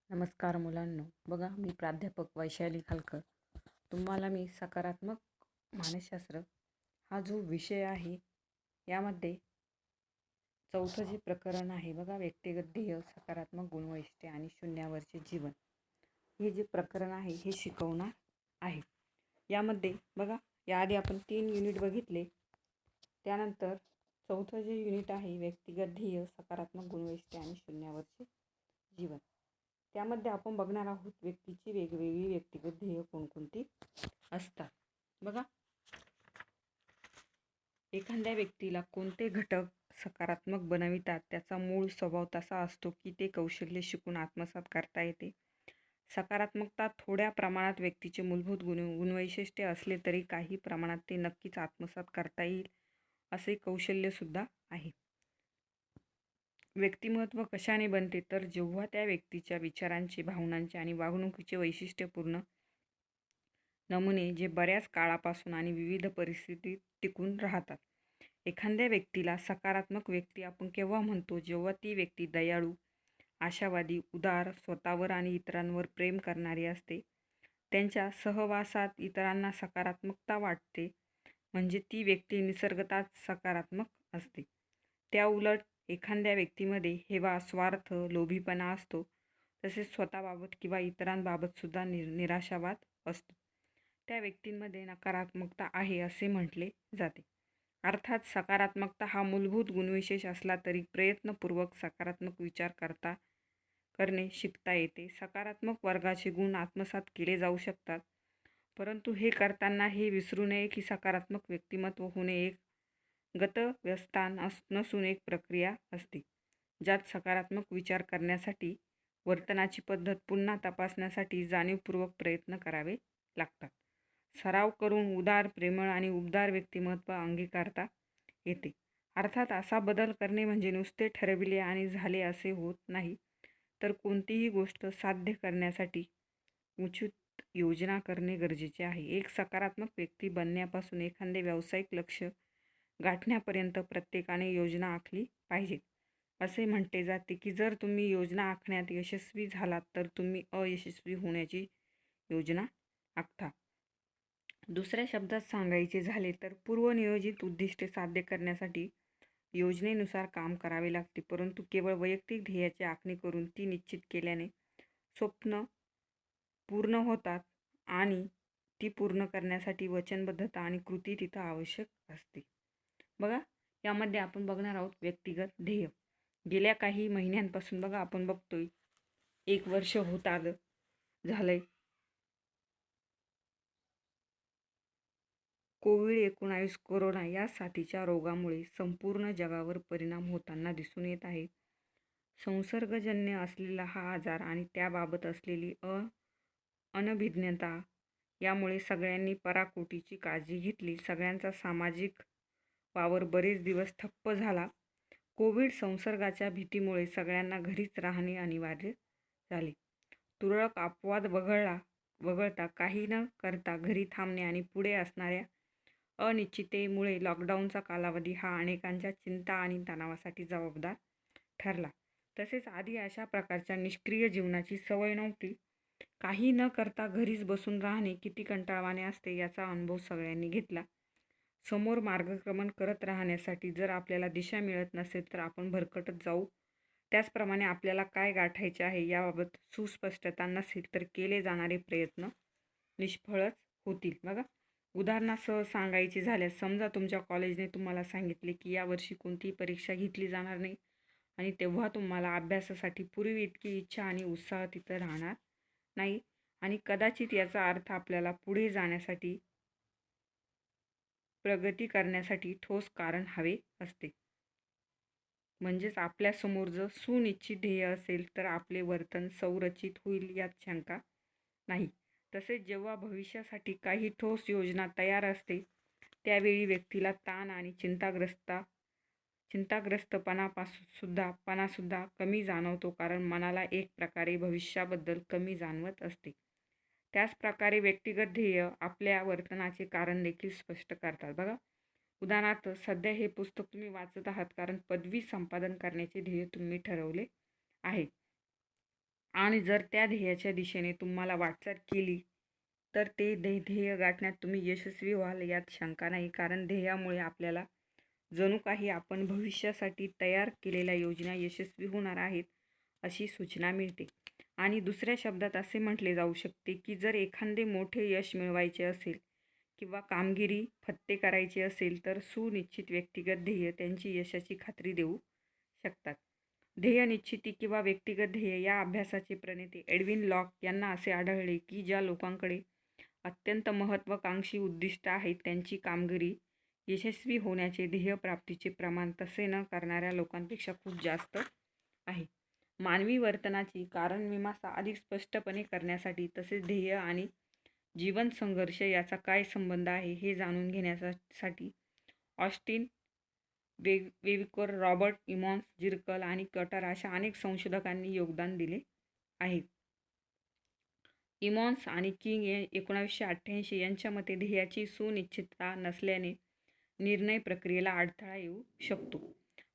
नमस्कार मुलांनो, बघा मी प्राध्यापक वैशाली खालकर. तुम्हाला मी सकारात्मक मानसशास्त्र हा जो विषय आहे यामध्ये चौथं जे प्रकरण आहे बघा, व्यक्तिगत ध्येय, सकारात्मक गुणवैशिष्ट्ये आणि शून्यावरचे जीवन, हे जे प्रकरण आहे हे शिकवणार आहे. यामध्ये बघा, याआधी आपण 3 युनिट बघितले. त्यानंतर चौथं जे युनिट आहे व्यक्तिगत ध्येय, सकारात्मक गुणवैशिष्ट्ये आणि शून्यावरचे जीवन, त्यामध्ये आपण बघणार आहोत व्यक्तीची वेगवेगळी व्यक्तिगत ध्येय कोणकोणती असतात. बघा, एखाद्या व्यक्तीला कोणते घटक सकारात्मक बनवितात त्याचा मूळ स्वभाव तसा असतो की ते कौशल्य शिकून आत्मसात करता येते. सकारात्मकता थोड्या प्रमाणात व्यक्तीचे मूलभूत गुणवैशिष्ट्ये असले तरी काही प्रमाणात ते नक्कीच आत्मसात करता येईल असे कौशल्यसुद्धा आहे. व्यक्तिमत्व कशाने बनते तर जेव्हा त्या व्यक्तीच्या विचारांचे, भावनांचे आणि वागणुकीचे वैशिष्ट्यपूर्ण नमुने जे बऱ्याच काळापासून आणि विविध परिस्थितीत टिकून राहतात. एखाद्या व्यक्तीला सकारात्मक व्यक्ती आपण केव्हा म्हणतो जेव्हा ती व्यक्ती दयाळू, आशावादी, उदार, स्वतःवर आणि इतरांवर प्रेम करणारी असते. त्यांच्या सहवासात इतरांना सकारात्मकता वाटते म्हणजे ती व्यक्ती निसर्गतःच सकारात्मक असते. त्या उलट एखाद्या व्यक्तीमध्ये हेवा, स्वार्थ, लोभीपणा असतो. तसेच स्वतःबाबत किंवा इतरांबाबत सुद्धा निराशावाद असतो. त्या व्यक्तींमध्ये नकारात्मकता आहे असे म्हटले जाते. अर्थात सकारात्मकता हा मूलभूत गुणविशेष असला तरी प्रयत्नपूर्वक सकारात्मक विचार करणे शिकता येते. सकारात्मक वर्गाचे गुण आत्मसात केले जाऊ शकतात, परंतु हे करताना हे विसरू नये की सकारात्मक व्यक्तिमत्व होणे एक गतव्यस्थान नसून एक प्रक्रिया असते, ज्यात सकारात्मक विचार करण्यासाठी वर्तनाची पद्धत पुन्हा तपासण्यासाठी जाणीवपूर्वक प्रयत्न करावे लागतात. सराव करून उदार, प्रेमळ आणि उबदार व्यक्तिमत्व अंगीकारता येते. अर्थात असा बदल करणे म्हणजे नुसते ठरविले आणि झाले असे होत नाही, तर कोणतीही गोष्ट साध्य करण्यासाठी उचित योजना करणे गरजेचे आहे. एक सकारात्मक व्यक्ती बनण्यापासून एखादे व्यावसायिक लक्ष गाठण्यापर्यंत प्रत्येकाने योजना आखली पाहिजे. असे म्हटले जाते की जर तुम्ही योजना आखण्यात यशस्वी झालात तर तुम्ही अयशस्वी होण्याची योजना आखता. दुसऱ्या शब्दात सांगायचे झाले तर पूर्वनियोजित उद्दिष्टे साध्य करण्यासाठी योजनेनुसार काम करावे लागते, परंतु केवळ वैयक्तिक ध्येयाची आखणी करून ती निश्चित केल्याने स्वप्न पूर्ण होतात आणि ती पूर्ण करण्यासाठी वचनबद्धता आणि कृती तिथं आवश्यक असते. बघा, यामध्ये आपण बघणार आहोत व्यक्तिगत ध्येय. गेल्या काही महिन्यांपासून बघा आपण बघतोय 1 वर्ष होत झालंय कोविड-19 कोरोना या साथीच्या रोगामुळे संपूर्ण जगावर परिणाम होताना दिसून येत आहे. संसर्गजन्य असलेला हा आजार आणि त्याबाबत असलेली अनभिज्ञता यामुळे सगळ्यांनी पराकोटीची काळजी घेतली. सगळ्यांचा सामाजिक वावर बरेच दिवस ठप्प झाला. कोविड संसर्गाच्या भीतीमुळे सगळ्यांना घरीच राहणे अनिवार्य झाले. तुरळक अपवाद वगळता काही न करता घरी थांबणे आणि पुढे असणाऱ्या अनिश्चिततेमुळे लॉकडाऊनचा कालावधी हा अनेकांच्या चिंता आणि तणावासाठी जबाबदार ठरला. तसेच आधी अशा प्रकारच्या निष्क्रिय जीवनाची सवय नव्हती. काही न करता घरीच बसून राहणे किती कंटाळवाणे असते याचा अनुभव सगळ्यांनी घेतला. समोर मार्गक्रमण करत राहण्यासाठी जर आपल्याला दिशा मिळत नसेल तर आपण भरकटत जाऊ. त्याचप्रमाणे आपल्याला काय गाठायचे आहे याबाबत सुस्पष्टता नसेल तर केले जाणारे प्रयत्न निष्फळच होतील. बघा, उदाहरणासह सांगायचे झाल्यास समजा तुमच्या कॉलेजने तुम्हाला सांगितले की यावर्षी कोणतीही परीक्षा घेतली जाणार नाही आणि तेव्हा तुम्हाला अभ्यासासाठी पूर्वी इतकी इच्छा आणि उत्साह तिथं राहणार नाही आणि कदाचित याचा अर्थ आपल्याला पुढे जाण्यासाठी, प्रगती करण्यासाठी ठोस कारण हवे असते. म्हणजेच आपल्यासमोर जर सुनिश्चित ध्येय असेल तर आपले वर्तन संरचित होईल यात शंका नाही. तसेच जेव्हा भविष्यासाठी काही ठोस योजना तयार असते त्यावेळी व्यक्तीला ताण आणि चिंताग्रस्तपणासुद्धा कमी जाणवतो, कारण मनाला एक प्रकारे भविष्याबद्दल कमी जाणवत असते. त्याचप्रकारे व्यक्तिगत ध्येय आपल्या वर्तनाचे कारण देखील स्पष्ट करतात. बघा, उदाहरणार्थ सध्या हे पुस्तक तुम्ही वाचत आहात कारण पदवी संपादन करण्याचे ध्येय तुम्ही ठरवले आहे आणि जर त्या ध्येयाच्या दिशेने तुम्हाला वाटचाल केली तर ते ध्येय गाठण्यात तुम्ही यशस्वी व्हाल यात शंका नाही. कारण ध्येयामुळे आपल्याला जणू काही आपण भविष्यासाठी तयार केलेल्या योजना यशस्वी होणार आहेत अशी सूचना मिळते. आणि दुसऱ्या शब्दात असे म्हटले जाऊ शकते की जर एखादे मोठे यश मिळवायचे असेल किंवा कामगिरी फत्ते करायची असेल तर सुनिश्चित व्यक्तिगत ध्येय त्यांची यशाची खात्री देऊ शकतात. ध्येय निश्चिती किंवा व्यक्तिगत ध्येय या अभ्यासाचे प्रणेते एडविन लॉक यांना असे आढळले की ज्या लोकांकडे अत्यंत महत्त्वाकांक्षी उद्दिष्ट आहेत त्यांची कामगिरी यशस्वी होण्याचे ध्येय प्राप्तीचे प्रमाण तसे न करणाऱ्या लोकांपेक्षा खूप जास्त आहे. मानवी वर्तनाची कारणमीमांसा अधिक स्पष्टपणे करण्यासाठी तसेच ध्येय आणि जीवन संघर्ष याचा काय संबंध आहे हे जाणून घेण्यासाठी ऑस्टिन वेविकर, रॉबर्ट इमॉन्स, जिरकल आणि कटर अशा अनेक संशोधकांनी योगदान दिले आहे. इमॉन्स आणि किंग 1988 यांच्या मते ध्येयाची सुनिश्चितता नसल्याने निर्णय प्रक्रियेला अडथळा येऊ शकतो.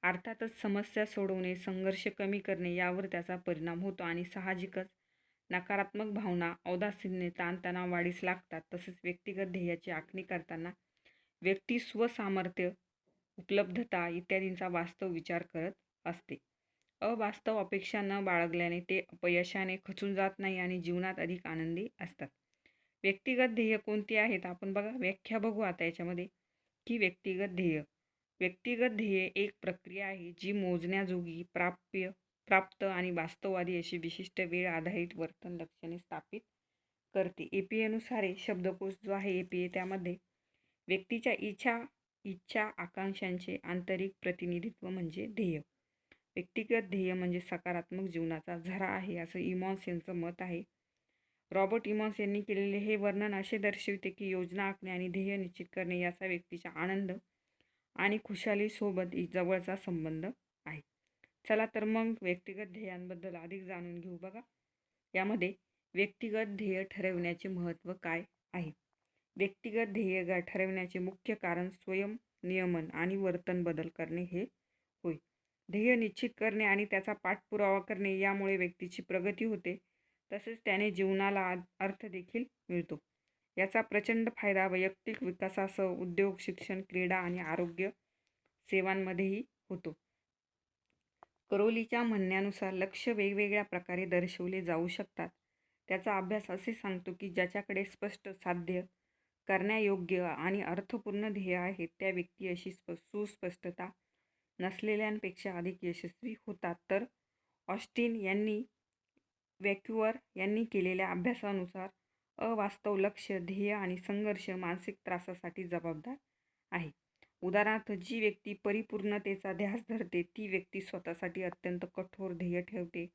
अर्थातच समस्या सोडवणे, संघर्ष कमी करणे यावर त्याचा परिणाम होतो आणि साहजिकच नकारात्मक भावना, औदासीन्य, ताणतणाव वाढीस लागतात. तसेच व्यक्तिगत ध्येयाची आखणी करताना व्यक्ती स्वसामर्थ्य, उपलब्धता इत्यादींचा वास्तव विचार करत असते. अवास्तव अपेक्षा न बाळगल्याने ते अपयशाने खचून जात नाही आणि जीवनात अधिक आनंदी असतात. व्यक्तिगत ध्येय कोणती आहेत आपण बघा, व्याख्या बघू आता याच्यामध्ये की व्यक्तिगत ध्येय एक प्रक्रिया आहे जी मोजण्याजोगी, प्राप्त आणि वास्तववादी अशी विशिष्ट वेळ आधारित वर्तन लक्षणे स्थापित करते. APA शब्दकोश जो आहे APA त्यामध्ये व्यक्तीच्या इच्छा आकांक्षांचे आंतरिक प्रतिनिधित्व म्हणजे ध्येय. व्यक्तिगत ध्येय म्हणजे सकारात्मक जीवनाचा झरा आहे असं इमॉन्स यांचं मत आहे. रॉबर्ट इमॉन्स यांनी केलेले हे वर्णन असे दर्शविते की योजना आखणे आणि ध्येय निश्चित करणे याचा व्यक्तीच्या आनंद आणि खुशालीसोबत जवळचा संबंध आहे. चला तर मग व्यक्तिगत ध्येयांबद्दल अधिक जाणून घेऊ. बघा, यामध्ये व्यक्तिगत ध्येय ठरविण्याचे महत्त्व काय आहे. व्यक्तिगत ध्येय ठरविण्याचे मुख्य कारण स्वयंनियमन आणि वर्तन बदल करणे हे होय. ध्येय निश्चित करणे आणि त्याचा पाठपुरावा करणे यामुळे व्यक्तीची प्रगती होते, तसेच त्याने जीवनाला अर्थ देखील मिळतो. याचा प्रचंड फायदा वैयक्तिक विकासासह उद्योग, शिक्षण, क्रीडा आणि आरोग्य सेवांमध्येही होतो. करोलीच्या म्हणण्यानुसार लक्ष्य वेगवेगळ्या प्रकारे दर्शवले जाऊ शकतात. त्याचा अभ्यास असे सांगतो की ज्याच्याकडे स्पष्ट, साध्य करण्यायोग्य आणि अर्थपूर्ण ध्येय आहेत त्या व्यक्ती अशी सुस्पष्टता नसलेल्यांपेक्षा अधिक यशस्वी होतात. तर ऑस्टिन यांनी वेक्युअर यांनी केलेल्या अभ्यासानुसार अवास्तव लक्ष्य, ध्येय आणि संघर्ष मानसिक त्रासासाठी जबाबदार आहे. उदाहरणार्थ, जी व्यक्ती परिपूर्णतेचा ध्यास धरते ती व्यक्ती स्वतःसाठी अत्यंत कठोर ध्येय ठेवते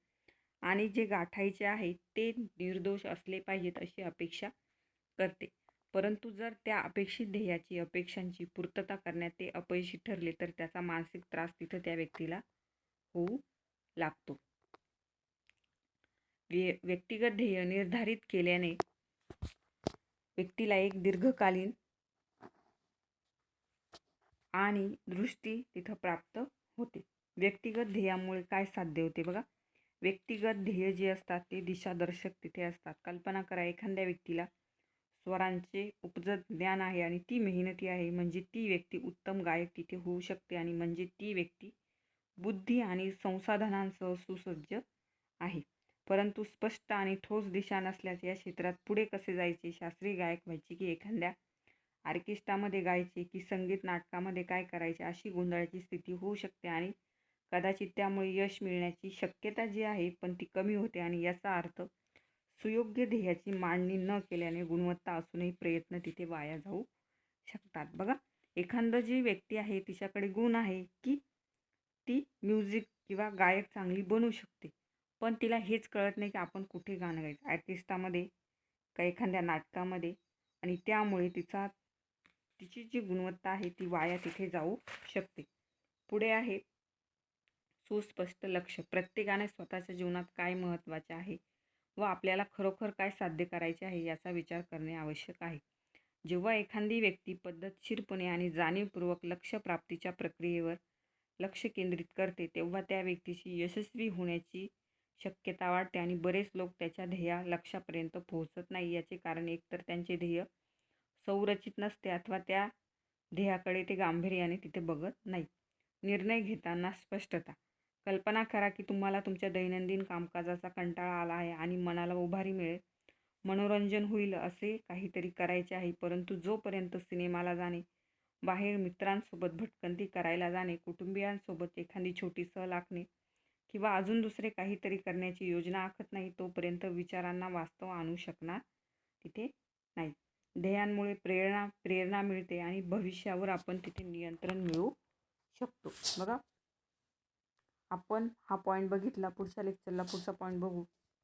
आणि जे गाठायचे आहे ते निर्दोष असले पाहिजेत अशी अपेक्षा करते. परंतु जर त्या अपेक्षित ध्येयाची अपेक्षांची पूर्तता करण्यात ते अपयशी ठरले तर त्याचा मानसिक त्रास तिथं त्या व्यक्तीला होऊ लागतो. व्यक्तिगत ध्येय निर्धारित केल्याने व्यक्तीला एक दीर्घकालीन आणि दृष्टी तिथं प्राप्त होते. व्यक्तिगत ध्येयामुळे काय साध्य होते बघा. व्यक्तिगत ध्येय जे असतात ते दिशादर्शक तिथे असतात. कल्पना करा, एखाद्या व्यक्तीला स्वरांचे उपजत ज्ञान आहे आणि ती मेहनती आहे, म्हणजे ती व्यक्ती उत्तम गायक तिथे होऊ शकते आणि म्हणजे ती व्यक्ती बुद्धी आणि संसाधनांसह सुसज्ज आहे. परंतु स्पष्ट आणि ठोस दिशा नसल्यास या क्षेत्रात पुढे कसे जायचे, शास्त्रीय गायक व्हायचे की एखाद्या ऑर्केस्ट्रामध्ये गायचे की संगीत नाटकामध्ये काय करायचे अशी गोंधळाची स्थिती होऊ शकते आणि कदाचित त्यामुळे यश मिळण्याची शक्यता जी आहे पण ती कमी होते. आणि याचा अर्थ सुयोग्य ध्येयाची मांडणी न केल्याने गुणवत्ता असूनही प्रयत्न तिथे वाया जाऊ शकतात. बघा, एखादं जी व्यक्ती आहे तिच्याकडे गुण आहे की ती म्युझिक किंवा गायक चांगली बनू शकते, पण तिला हेच कळत नाही की आपण कुठे गाणं गायचं, ऑर्केस्ट्रामध्ये का एखाद्या नाटकामध्ये, आणि त्यामुळे तिची जी गुणवत्ता आहे ती वाया तिथे जाऊ शकते. पुढे आहे सुस्पष्ट लक्ष्य. प्रत्येकाने स्वतःच्या जीवनात काय महत्त्वाचे आहे व आपल्याला खरोखर काय साध्य करायचे आहे याचा विचार करणे आवश्यक आहे. जेव्हा एखादी व्यक्ती पद्धतशीरपणे आणि जाणीवपूर्वक लक्ष्य प्राप्तीच्या प्रक्रियेवर लक्ष केंद्रित करते तेव्हा त्या व्यक्तीची यशस्वी होण्याची शक्यता वाढते आणि बरेच लोक त्याच्या ध्येया लक्ष्यापर्यंत पोहोचत नाही. याचे कारण एकतर त्यांचे ध्येय संरचित नसते अथवा त्या ध्येयाकडे ते गांभीर्याने तिथे बघत नाही. निर्णय घेताना स्पष्टता. कल्पना करा की तुम्हाला तुमच्या दैनंदिन कामकाजाचा कंटाळा आला आहे आणि मनाला उभारी मिळेल, मनोरंजन होईल असे काहीतरी करायचे आहे. परंतु जोपर्यंत सिनेमाला जाणे, बाहेर मित्रांसोबत भटकंती करायला जाणे, कुटुंबियांसोबत एखादी छोटी सहल आखणे किंवा अजून दुसरे काहीतरी करण्याची योजना आखत नाही, तोपर्यंत विचारांना वास्तव आणू शकणार तिथे नाही. ध्येयांमुळे प्रेरणा मिळते आणि भविष्यावर आपण तिथे नियंत्रण मिळवू शकतो. बघा, आपण हा पॉईंट बघितला. पुढच्या लेक्चरला पुढचा पॉईंट बघू.